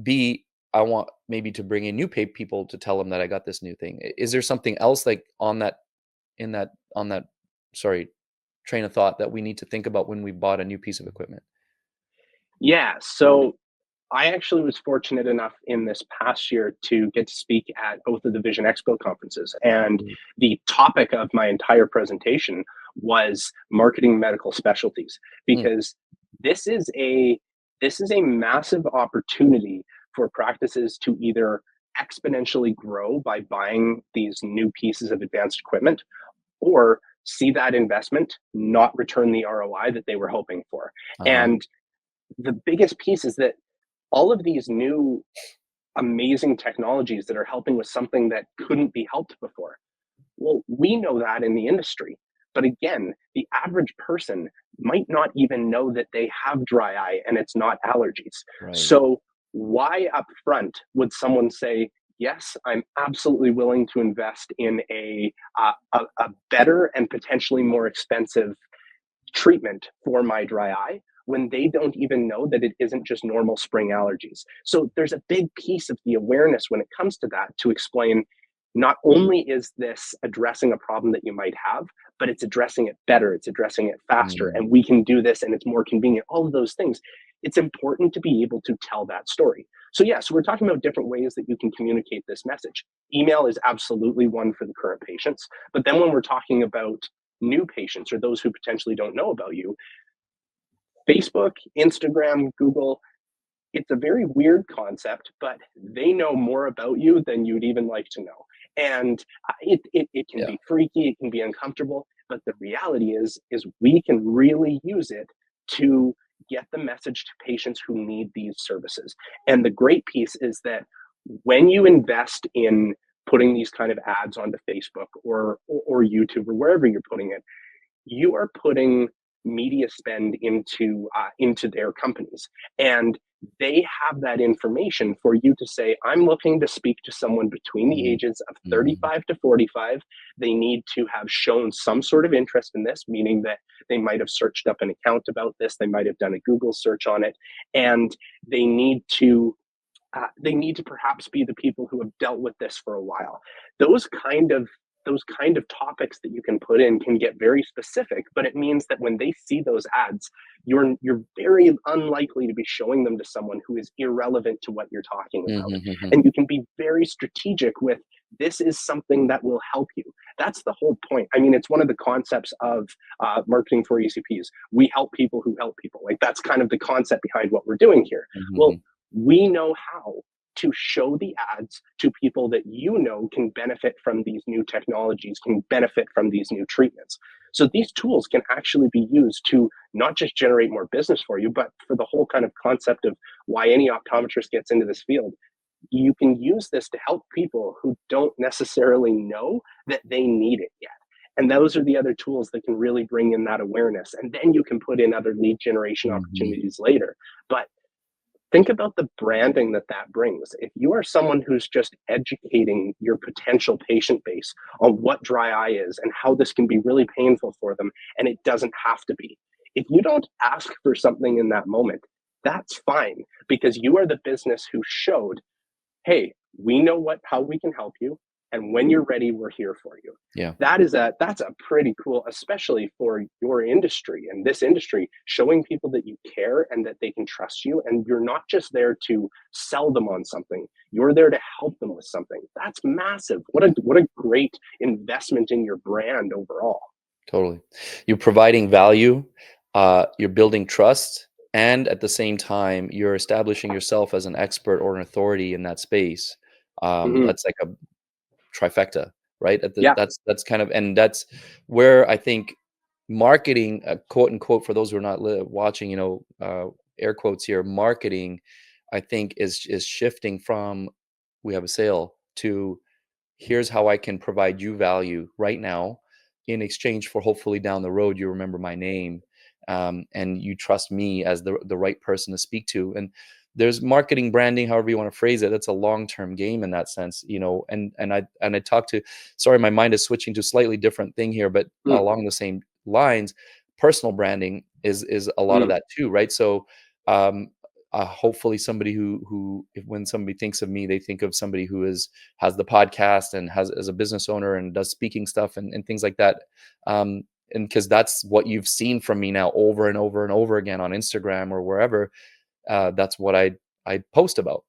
S1: B, I want maybe to bring in new people to tell them that I got this new thing. Is there something else like on that in that on that sorry train of thought that we need to think about when we bought a new piece of equipment?
S2: Yeah. So I actually was fortunate enough in this past year to get to speak at both of the Vision Expo conferences. And
S1: Mm,
S2: the topic of my entire presentation was marketing medical specialties,
S1: mm,
S2: because this is a this is a massive opportunity for practices to either exponentially grow by buying these new pieces of advanced equipment, or see that investment not return the ROI that they were hoping for.
S1: uh-huh.
S2: And the biggest piece is that all of these new amazing technologies that are helping with something that couldn't be helped before. Well, we know that in the industry. But again, the average person might not even know that they have dry eye and it's not allergies.
S1: Right.
S2: So, why up front would someone say, yes, I'm absolutely willing to invest in a better and potentially more expensive treatment for my dry eye, when they don't even know that it isn't just normal spring allergies? So there's a big piece of the awareness when it comes to that, to explain not only is this addressing a problem that you might have, but it's addressing it better, it's addressing it faster,
S1: Mm,
S2: and we can do this and it's more convenient, all of those things. It's important to be able to tell that story. So, yeah, so we're talking about different ways that you can communicate this message. Email is absolutely one for the current patients. But then when we're talking about new patients or those who potentially don't know about you, Facebook, Instagram, Google, it's a very weird concept, but they know more about you than you'd even like to know. And it can
S1: yeah.
S2: be freaky, it can be uncomfortable, but the reality is we can really use it to get the message to patients who need these services. And the great piece is that when you invest in putting these kind of ads onto Facebook or YouTube or wherever you're putting it, you are putting media spend into their companies, and they have that information for you to say, I'm looking to speak to someone between the
S1: Mhm,
S2: ages of
S1: mhm,
S2: 35 to 45. They need to have shown some sort of interest in this, meaning that they might have searched up an account about this, they might have done a Google search on it, and they need to they need to perhaps be the people who have dealt with this for a while. Those kind of those kind of topics that you can put in can get very specific, but it means that when they see those ads, you're very unlikely to be showing them to someone who is irrelevant to what you're talking about.
S1: mhm, mhm.
S2: And you can be very strategic with, this is something that will help you. That's the whole point. I mean, it's one of the concepts of marketing for ECPs. We help people who help people. Like, that's kind of the concept behind what we're doing here. Well,
S1: Mhm,
S2: we know how to show the ads to people that you know can benefit from these new technologies, can benefit from these new treatments. So these tools can actually be used to not just generate more business for you, but for the whole kind of concept of why any optometrist gets into this field. You can use this to help people who don't necessarily know that they need it yet. And those are the other tools that can really bring in that awareness. And then you can put in other lead generation
S1: mhm,
S2: opportunities later. But think about the branding that that brings. If you are someone who's just educating your potential patient base on what dry eye is and how this can be really painful for them, and it doesn't have to be. If you don't ask for something in that moment, that's fine, because you are the business who showed, hey, we know how we can help you, and when you're ready, we're here for you.
S1: yeah.
S2: That's a pretty cool, especially for your industry and this industry, showing people that you care and that they can trust you, and you're not just there to sell them on something, you're there to help them with something. That's massive. What a great investment in your brand overall.
S1: Totally. You're providing value, you're building trust, and at the same time, you're establishing yourself as an expert or an authority in that space.
S2: Hmm.
S1: That's like a trifecta, right? At the
S2: Yeah.
S1: that's kind of, and that's where I think marketing, quote unquote, for those who are not watching, air quotes here, marketing, I think is shifting from we have a sale to here's how I can provide you value right now in exchange for hopefully down the road you remember my name, and you trust me as the right person to speak to. And there's marketing, branding, however you want to phrase it. That's a long-term game in that sense, and I talked to, sorry, my mind is switching to a slightly different thing here, but
S2: Mm,
S1: along the same lines, personal branding is a lot of
S2: mm,
S1: that too, right? So um hopefully somebody who if when somebody thinks of me, they think of somebody who has the podcast and has as a business owner and does speaking stuff and things like that. And because that's what you've seen from me now over and over and over again on Instagram or wherever, that's what I post about.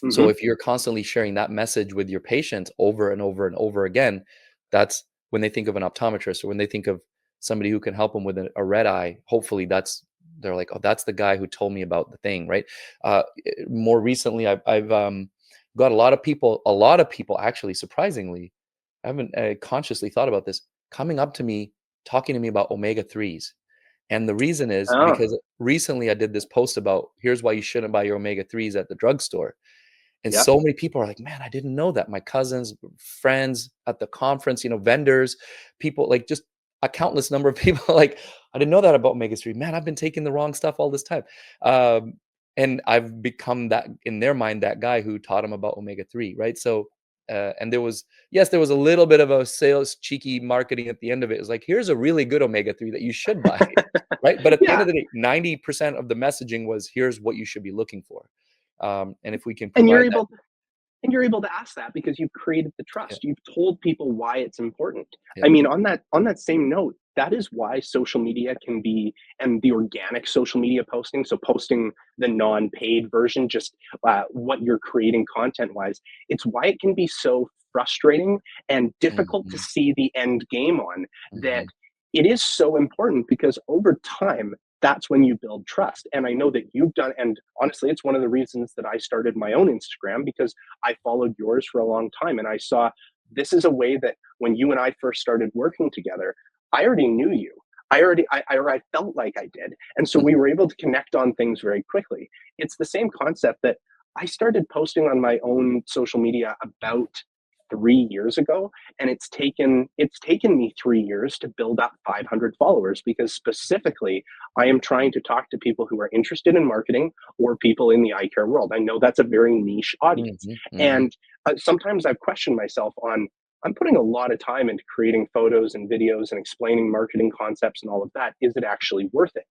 S1: So
S2: mhm.
S1: if you're constantly sharing that message with your patients over and over and over again, that's when they think of an optometrist or when they think of somebody who can help them with a red eye. Hopefully, they're like, oh, that's the guy who told me about the thing, right? More recently, I've got a lot of people actually, surprisingly, I haven't consciously thought about this, coming up to me, talking to me about omega 3s. And the reason is
S2: Oh,
S1: because recently I did this post about here's why you shouldn't buy your omega 3s at the drugstore. And
S2: yep.
S1: so many people are like, man, I didn't know that. My cousins, friends at the conference, vendors, people, like just a countless number of people, like, I didn't know that about omega 3. Man, I've been taking the wrong stuff all this time. Um, and I've become that, in their mind, that guy who taught them about omega 3, right? So, and yes, there was a little bit of a sales cheeky marketing at the end of it. It's like, here's a really good omega 3 that you should buy, right? But at the end
S2: Yeah.
S1: of the day, 90% of the messaging was, here's what you should be looking for. And if we can
S2: And
S1: provide that.
S2: you're able to ask that because you've created the
S1: Yeah,
S2: trust. You've told people why it's important.
S1: yeah.
S2: I mean, on that same note, that is why social media can be, and the organic social media posting, so posting the non-paid version, just what you're creating content wise, it's why it can be so frustrating and difficult to
S1: Mhm,
S2: see the end game on that.
S1: mhm,
S2: It is so important because over time, that's when you build trust. And I know that you've done, and honestly, it's one of the reasons that I started my own Instagram, because I followed yours for a long time and I saw this is a way that when you and I first started working together, I already knew you. I felt like I did. And so we were able to connect on things very quickly. It's the same concept that I started posting on my own social media about 3 years ago, and it's taken me 3 years to build up 500 followers, because specifically I am trying to talk to people who are interested in marketing or people in the eye care world. I know that's a very niche audience,
S1: mhm, mhm.
S2: and sometimes I've questioned myself on, I'm putting a lot of time into creating photos and videos and explaining marketing concepts and all of that. Is it actually worth it?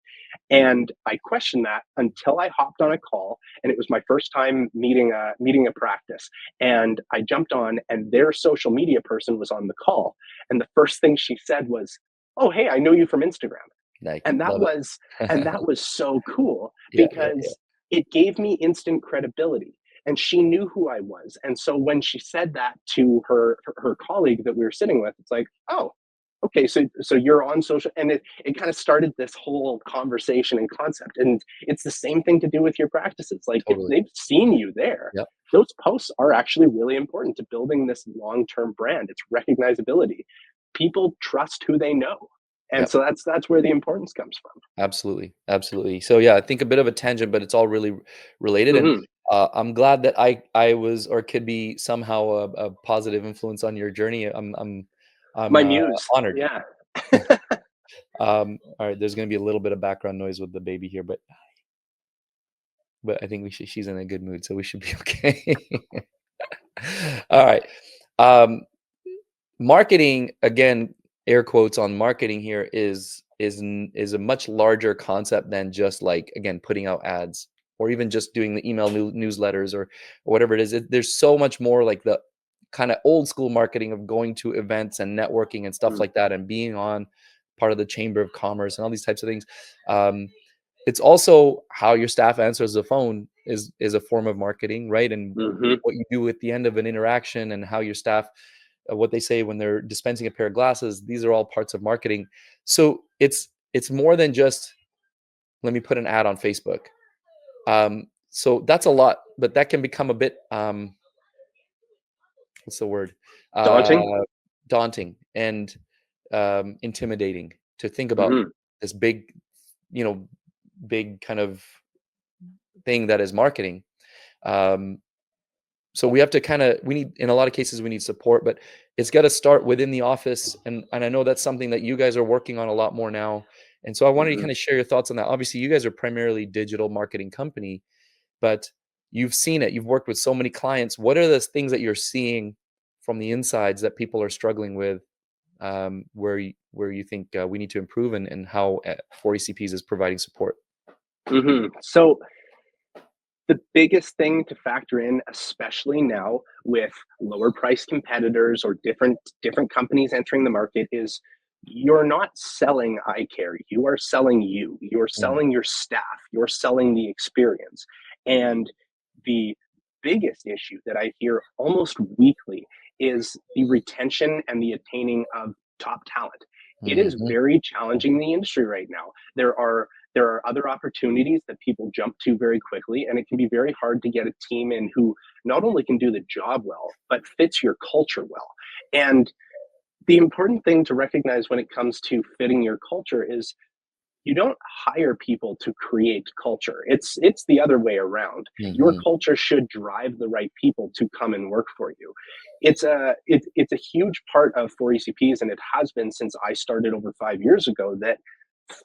S2: And I questioned that until I hopped on a call, and it was my first time meeting a practice. And I jumped on, and their social media person was on the call. And the first thing she said was, "Oh, hey, I know you from Instagram."
S1: Like,
S2: And that
S1: love it.
S2: was and that was so cool
S1: Yeah, yeah, yeah.
S2: because it gave me instant credibility. And she knew who I was. And so when she said that to her colleague that we were sitting with, it's like, oh, okay, so you're on social, and it kind of started this whole conversation and concept. And it's the same thing to do with your practices. Like, if
S1: Totally.
S2: they've seen you there,
S1: Yep,
S2: those posts are actually really important to building this long-term brand. It's recognizability. People trust who they know. And
S1: yep.
S2: so that's where the importance comes from.
S1: Absolutely, absolutely. So, yeah, I think a bit of a tangent, but it's all really related, and,
S2: Mhm.
S1: I'm glad that I was or could be somehow a positive influence on your journey. I'm
S2: My muse.
S1: honored.
S2: Yeah.
S1: Alright, there's gonna be a little bit of background noise with the baby here, but I think she's in a good mood, so we should be okay. Alright. Um, Marketing, again, air quotes on marketing here, is a much larger concept than just, like, again, putting out ads or even just doing the email newsletters or whatever it is. There's so much more, like the kind of old school marketing of going to events and networking and stuff
S2: Mm,
S1: like that and being on part of the chamber of commerce and all these types of things. Um, it's also how your staff answers the phone is a form of marketing, right? And
S2: mhm,
S1: what you do at the end of an interaction and how your staff, what they say when they're dispensing a pair of glasses, these are all parts of marketing. So it's more than just, let me put an ad on Facebook. So that's a lot, but that can become a bit, what's the word, uh,
S2: daunting.
S1: daunting and intimidating to think about
S2: Mhm,
S1: this big, you know, big kind of thing that is marketing. Um, so we have to we need, in a lot of cases, we need support, but it's got to start within the office. And I know that's something that you guys are working on a lot more now. And so I wanted to
S2: mhm.
S1: kind of share your thoughts on that. Obviously, you guys are primarily digital marketing company, but you've seen it. You've worked with so many clients. What are the things that you're seeing from the insides that people are struggling with, where you think we need to improve, and how 4ECPs is providing support?
S2: So the biggest thing to factor in, especially now with lower price competitors or different companies entering the market, is you're not selling eye care. You are selling you. You're
S1: Mm,
S2: selling your staff. You're selling the experience. And the biggest issue that I hear almost weekly is the retention and the attaining of top talent. It is
S1: mhm,
S2: very challenging in the industry right now. There are other opportunities that people jump to very quickly, and it can be very hard to get a team in who not only can do the job well, but fits your culture well. And the important thing to recognize when it comes to fitting your culture is you don't hire people to create culture. It's the other way around. Your
S1: mhm.
S2: culture should drive the right people to come and work for you. It's a huge part of 4ECPs, and it has been since I started over 5 years ago, that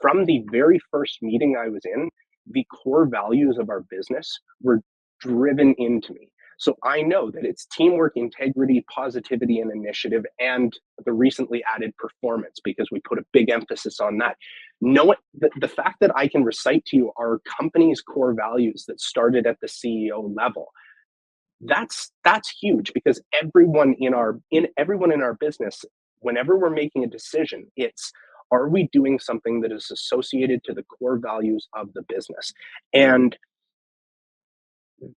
S2: from the very first meeting I was in, the core values of our business were driven into me. So I know that it's teamwork, integrity, positivity, and initiative, and the recently added performance, because we put a big emphasis on that. Know it, the fact that I can recite to you our company's core values that started at the CEO level, that's huge, because everyone in our business, whenever we're making a decision, it's, are we doing something that is associated to the core values of the business? And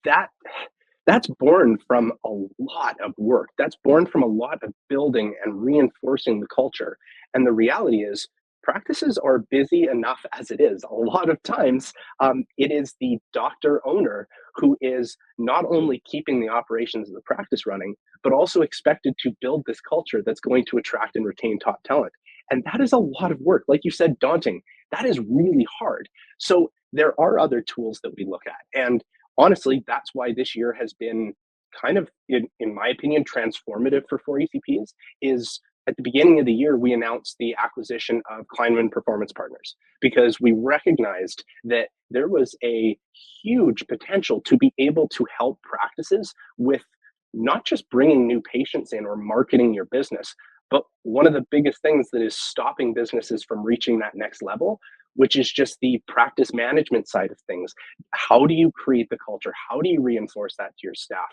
S2: that that's born from a lot of work. That's born from a lot of building and reinforcing the culture. And the reality is, practices are busy enough as it is. A lot of times, it is the doctor owner who is not only keeping the operations of the practice running, but also expected to build this culture that's going to attract and retain top talent. And that is a lot of work. Like you said, daunting. That is really hard. So there are other tools that we look at. And honestly, that's why this year has been kind of, in my opinion, transformative for 4ECPs. Is at the beginning of the year, we announced the acquisition of Kleinman Performance Partners, because we recognized that there was a huge potential to be able to help practices with not just bringing new patients in or marketing your business, but one of the biggest things that is stopping businesses from reaching that next level, which is just the practice management side of things. How do you create the culture? How do you reinforce that to your staff?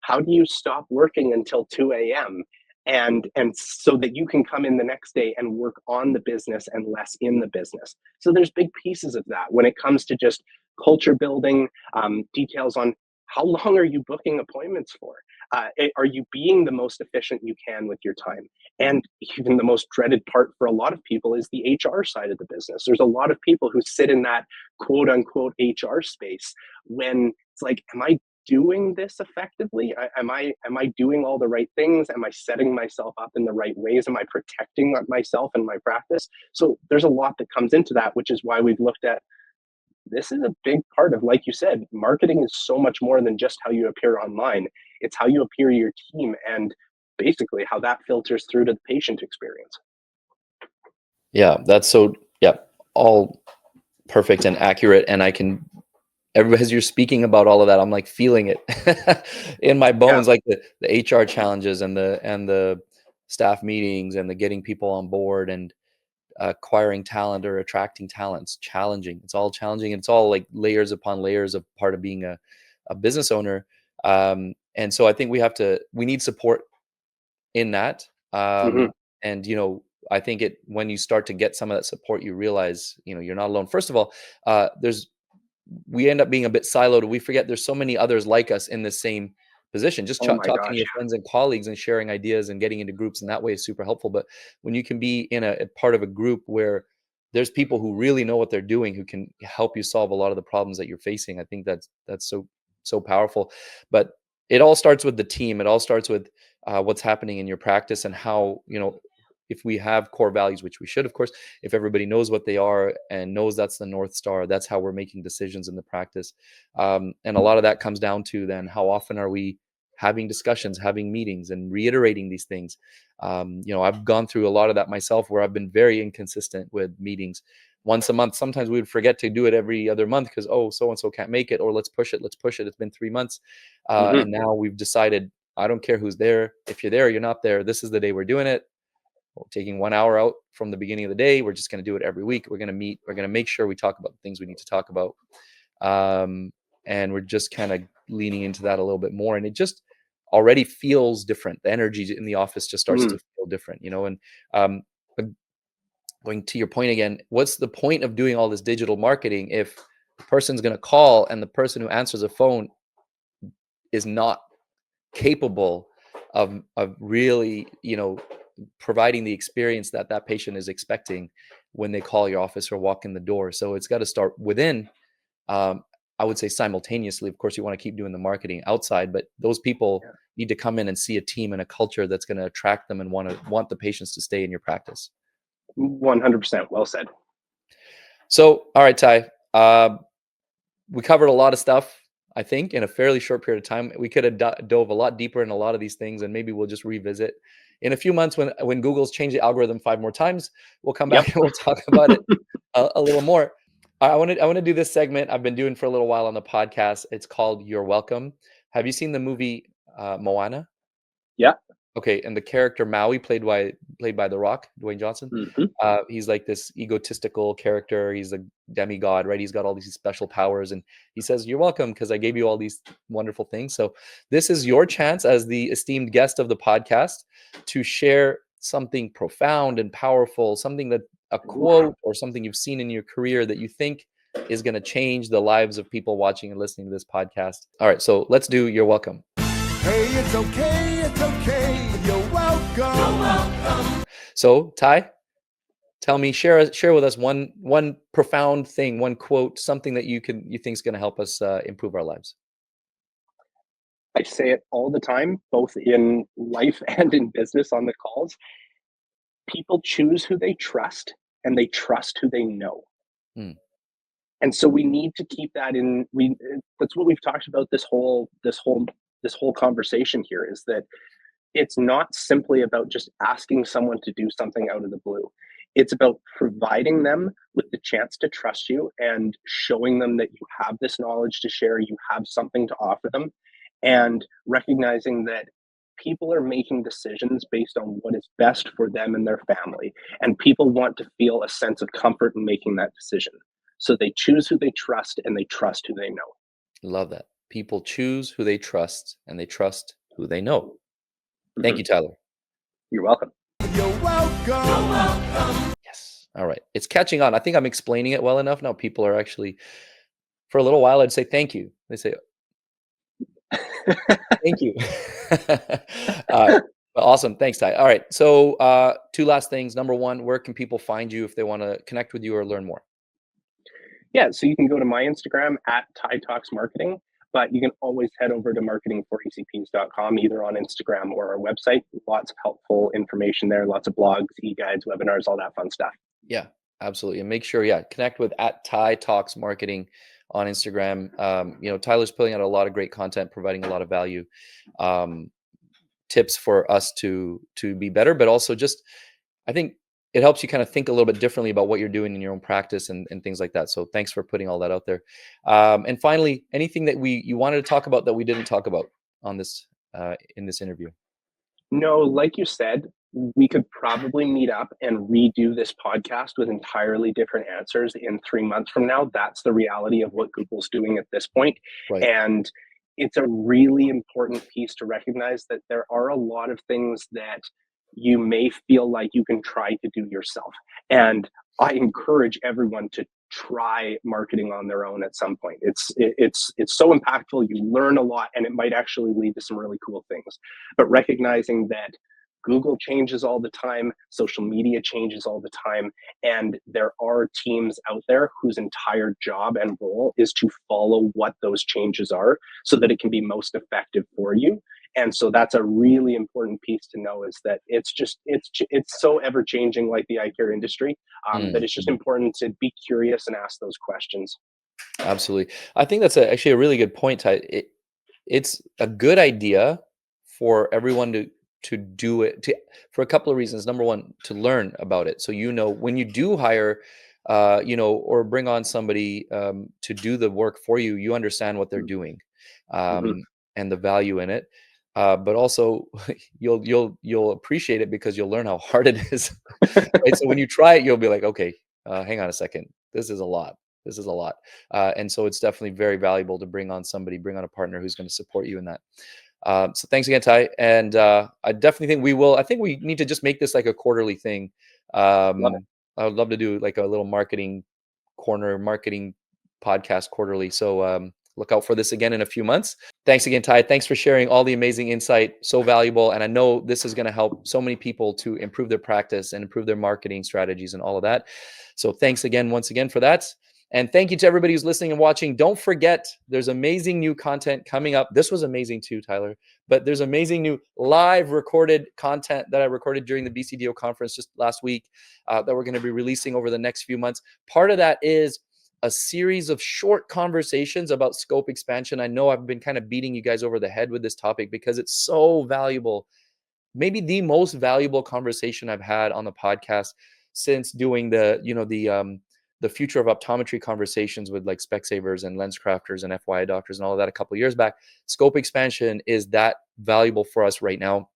S2: How do you stop working until 2 a.m. and so that you can come in the next day and work on the business and less in the business? So there's big pieces of that when it comes to just culture building, details on how long are you booking appointments for? Are you being the most efficient you can with your time? And even the most dreaded part for a lot of people is the HR side of the business. There's a lot of people who sit in that quote unquote HR space when it's like, am I doing this effectively? Am I doing all the right things? Am I setting myself up in the right ways? Am I protecting myself and my practice? So there's a lot that comes into that, which is why we've looked at, this is a big part of, like you said, marketing is so much more than just how you appear online. It's how you appear to your team, and basically how that filters through to the patient experience.
S1: Yeah, that's so, yeah, all perfect and accurate. And I can, as you're speaking about all of that, I'm like feeling it in my
S2: Yeah.
S1: bones, like the HR challenges and the staff meetings and the getting people on board and acquiring talent or attracting talents. Challenging. It's all challenging. It's all like layers upon layers of part of being a business owner. And so I think we need support in that.
S2: Hmm.
S1: And I think when you start to get some of that support, you realize, you're not alone. First of all, there's we end up being a bit siloed. We forget there's so many others like us in the same position. Just
S2: Oh my
S1: talking to
S2: gosh.
S1: your friends and colleagues and sharing ideas and getting into groups in that way is super helpful. But when you can be in a part of a group where there's people who really know what they're doing, who can help you solve a lot of the problems that you're facing, I think that's so powerful. But it all starts with the team. It all starts with what's happening in your practice, and how, if we have core values, which we should, of course, if everybody knows what they are and knows that's the North Star, that's how we're making decisions in the practice. And a lot of that comes down to then how often are we having discussions, having meetings, and reiterating these things. I've gone through a lot of that myself, where I've been very inconsistent with meetings. once a month. Sometimes we would forget to do it every other month because, oh, so-and-so can't make it, or let's push it. It's been 3 months.
S2: Hmm.
S1: And now we've decided, I don't care who's there. If you're there, you're not there. This is the day we're doing it. We're taking 1 hour out from the beginning of the day. We're just going to do it every week. We're going to meet. We're going to make sure we talk about the things we need to talk about. And we're just kind of leaning into that a little bit more. And it just already feels different. The energy in the office just starts to feel different, and but going to your point again, what's the point of doing all this digital marketing if the person's going to call and the person who answers the phone is not capable of really, providing the experience that that patient is expecting when they call your office or walk in the door. So it's got to start within. I would say simultaneously. Of course, you want to keep doing the marketing outside, but those people need to come in and see a team and a culture that's going to attract them and want the patients to stay in your practice.
S2: 100%. Well said.
S1: So, all right, Ty, we covered a lot of stuff, I think, in a fairly short period of time. We could have dove a lot deeper in a lot of these things, and maybe we'll just revisit in a few months when Google's changed the algorithm 5 more times. We'll come back and we'll talk about it a little more. I want to do this segment I've been doing for a little while on the podcast. It's called You're Welcome. Have you seen the movie Moana?
S2: Yeah.
S1: Okay, and the character Maui, played by The Rock, Dwayne Johnson.
S2: Hmm.
S1: He's like this egotistical character. He's a demigod, right? He's got all these special powers, and he says, "You're welcome, because I gave you all these wonderful things." So this is your chance, as the esteemed guest of the podcast, to share something profound and powerful, something that a quote or something you've seen in your career that you think is going to change the lives of people watching and listening to this podcast. All right, so let's do You're Welcome.
S3: Hey, it's okay, you're welcome.
S1: So, Ty, tell me, share with us one profound thing, one quote, something that you think is going to help us improve our lives.
S2: I say it all the time, both in life and in business on the calls. People choose who they trust, and they trust who they know.
S1: Hmm.
S2: And so we need to keep that in. That's what we've talked about this whole conversation here, is that it's not simply about just asking someone to do something out of the blue. It's about providing them with the chance to trust you and showing them that you have this knowledge to share, you have something to offer them, and recognizing that people are making decisions based on what is best for them and their family. And people want to feel a sense of comfort in making that decision. So they choose who they trust, and they trust who they know.
S1: Love that. People choose who they trust, and they trust who they know. Thank
S2: Mhm.
S1: you, Tyler.
S2: You're welcome.
S3: You're welcome.
S1: Yes. All right. It's catching on. I think I'm explaining it well enough now. People are actually, for a little while, I'd say thank you. They say, thank you. uh, awesome. Thanks, Ty. All right. So, 2 last things. Number 1, where can people find you if they want to connect with you or learn more?
S2: Yeah, so you can go to my Instagram at TyTalksMarketing, but you can always head over to marketingforecps.com, either on Instagram or our website. Lots of helpful information there, lots of blogs, e-guides, webinars, all that fun stuff.
S1: Yeah, absolutely. And make sure, connect with at TyTalksMarketing on Instagram. Tyler's putting out a lot of great content, providing a lot of value, tips for us to be better, but also just, I think it helps you kind of think a little bit differently about what you're doing in your own practice and things like that. So thanks for putting all that out there. And finally, anything that you wanted to talk about that we didn't talk about on this in this interview?
S2: No, like you said, we could probably meet up and redo this podcast with entirely different answers in 3 months from now. That's the reality of what Google's doing at this point.
S1: Right.
S2: And it's a really important piece to recognize that there are a lot of things that you may feel like you can try to do yourself. And I encourage everyone to try marketing on their own at some point. It's so impactful. You learn a lot, and it might actually lead to some really cool things. But recognizing that Google changes all the time, social media changes all the time, and there are teams out there whose entire job and role is to follow what those changes are so that it can be most effective for you. And so that's a really important piece to know, is that it's so ever changing, like the eye care industry, that it's just
S1: Mm-hmm.
S2: important to be curious and ask those questions.
S1: Absolutely. I think that's actually a really good point, Ty. It's a good idea for everyone to do it for a couple of reasons. Number 1, to learn about it. So when you do hire or bring on somebody to do the work for you, you understand what they're doing,
S2: Mhm.
S1: and the value in it. But also, you'll appreciate it because you'll learn how hard it is. Right? So when you try it, you'll be like, okay, hang on a second, this is a lot. This is a lot. And so it's definitely very valuable to bring on a partner who's going to support you in that. So thanks again, Ty. And I definitely think I think we need to just make this like a quarterly thing.
S2: Love it.
S1: I would love to do like a little marketing podcast quarterly. So look out for this again in a few months. Thanks again, Ty. Thanks for sharing all the amazing insight. So valuable. And I know this is going to help so many people to improve their practice and improve their marketing strategies and all of that. So thanks again, once again, for that. And thank you to everybody who's listening and watching. Don't forget, there's amazing new content coming up. This was amazing too, Tyler. But there's amazing new live recorded content that I recorded during the BCDO conference just last week that we're going to be releasing over the next few months. Part of that is a series of short conversations about scope expansion. I know I've been kind of beating you guys over the head with this topic because it's so valuable. Maybe the most valuable conversation I've had on the podcast since doing the future of optometry conversations with like Specsavers and LensCrafters and FYI doctors and all of that a couple of years back. Scope expansion is that valuable for us right now.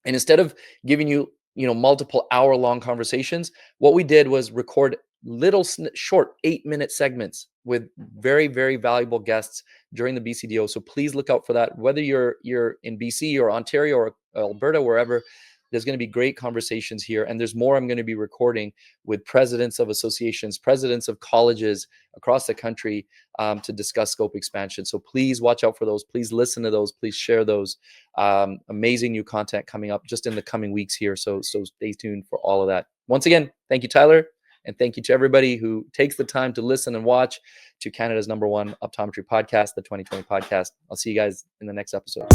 S1: And instead of giving you, multiple hour-long conversations, what we did was record little short 8-minute segments with very, very valuable guests during the BCDO. So please look out for that. Whether you're in BC or Ontario or Alberta, wherever, there's going to be great conversations here. And there's more I'm going to be recording with presidents of associations, presidents of colleges across the country to discuss scope expansion. So please watch out for those. Please listen to those. Please share those. Amazing new content coming up just in the coming weeks here. So stay tuned for all of that. Once again, thank you, Tyler. And thank you to everybody who takes the time to listen and watch to Canada's #1 optometry podcast, the 2020 podcast. I'll see you guys in the next episode.